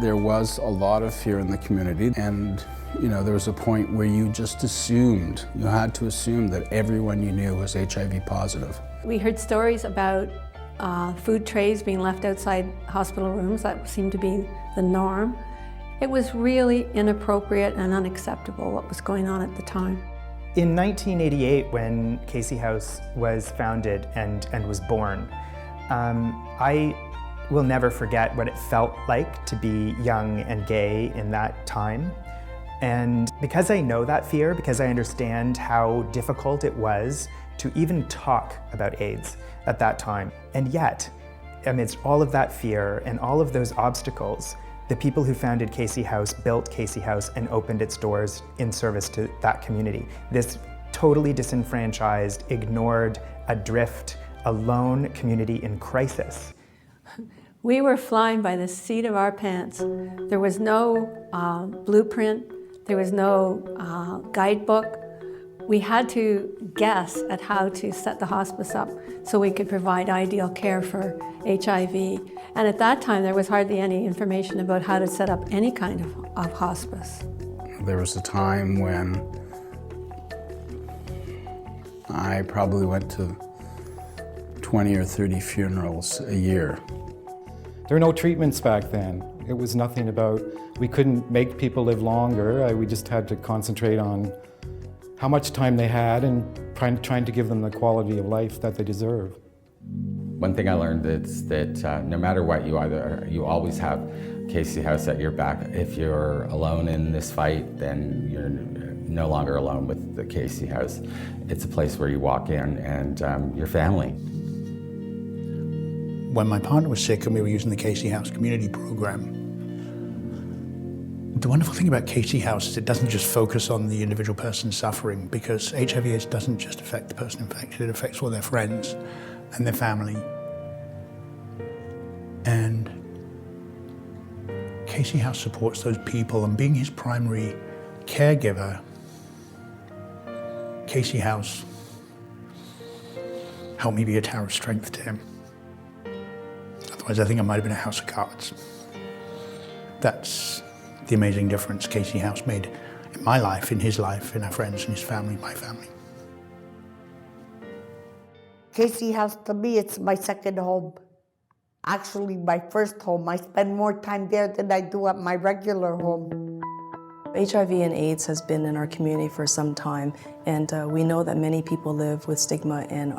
There was a lot of fear in the community, and there was a point where you just assumed, you had to assume that everyone you knew was HIV positive. We heard stories about food trays being left outside hospital rooms. That seemed to be the norm. It was really inappropriate and unacceptable what was going on at the time. In 1988, when Casey House was founded and was born, I will never forget what it felt like to be young and gay in that time. And because I know that fear, because I understand how difficult it was to even talk about AIDS at that time, and yet, amidst all of that fear and all of those obstacles, the people who founded Casey House built Casey House and opened its doors in service to that community. This totally disenfranchised, ignored, adrift, alone community in crisis. We were flying by the seat of our pants. There was no blueprint, there was no guidebook. We had to guess at how to set the hospice up so we could provide ideal care for HIV. And at that time, there was hardly any information about how to set up any kind of hospice. There was a time when I probably went to 20 or 30 funerals a year. There were no treatments back then. It was nothing about, we couldn't make people live longer. We just had to concentrate on how much time they had and trying to give them the quality of life that they deserve. One thing I learned is that no matter what you are, you always have Casey House at your back. If you're alone in this fight, then you're no longer alone with the Casey House. It's a place where you walk in and your family. When my partner was sick and we were using the Casey House community program, the wonderful thing about Casey House is it doesn't just focus on the individual person suffering, because HIV/AIDS doesn't just affect the person infected, it affects all their friends and their family. And Casey House supports those people, and being his primary caregiver, Casey House helped me be a tower of strength to him. Otherwise, I think I might have been a house of cards. That's the amazing difference Casey House made in my life, in his life, in our friends, in his family, my family. Casey House, to me, it's my second home. Actually, my first home. I spend more time there than I do at my regular home. HIV and AIDS has been in our community for some time, and we know that many people live with stigma and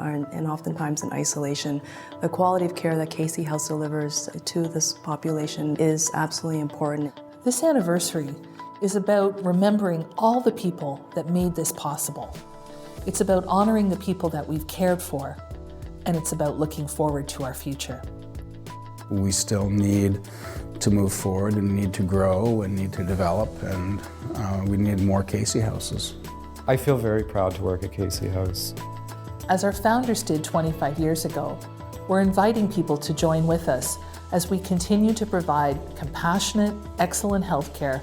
oftentimes in isolation. The quality of care that Casey House delivers to this population is absolutely important. This anniversary is about remembering all the people that made this possible. It's about honoring the people that we've cared for, and it's about looking forward to our future. We still need to move forward and need to grow and need to develop, and we need more Casey Houses. I feel very proud to work at Casey House. As our founders did 25 years ago, we're inviting people to join with us as we continue to provide compassionate, excellent health care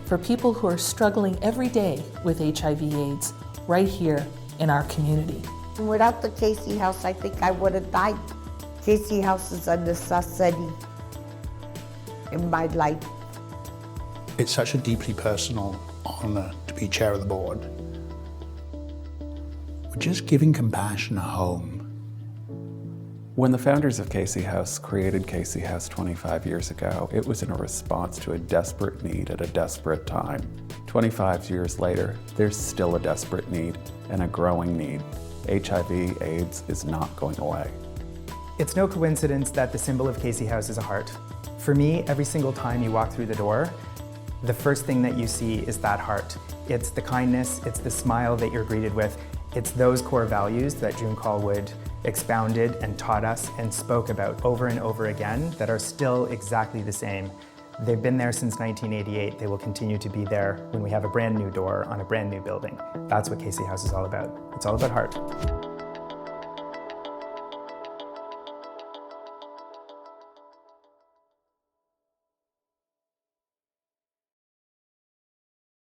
for people who are struggling every day with HIV/AIDS right here in our community. Without the Casey House, I think I would have died. Casey House is a necessity in my life. It's such a deeply personal honor to be chair of the board. We're just giving compassion a home. When the founders of Casey House created Casey House 25 years ago, it was in a response to a desperate need at a desperate time. 25 years later, there's still a desperate need and a growing need. HIV/AIDS is not going away. It's no coincidence that the symbol of Casey House is a heart. For me, every single time you walk through the door, the first thing that you see is that heart. It's the kindness, it's the smile that you're greeted with. It's those core values that June Callwood expounded and taught us and spoke about over and over again that are still exactly the same. They've been there since 1988. They will continue to be there when we have a brand new door on a brand new building. That's what Casey House is all about. It's all about heart.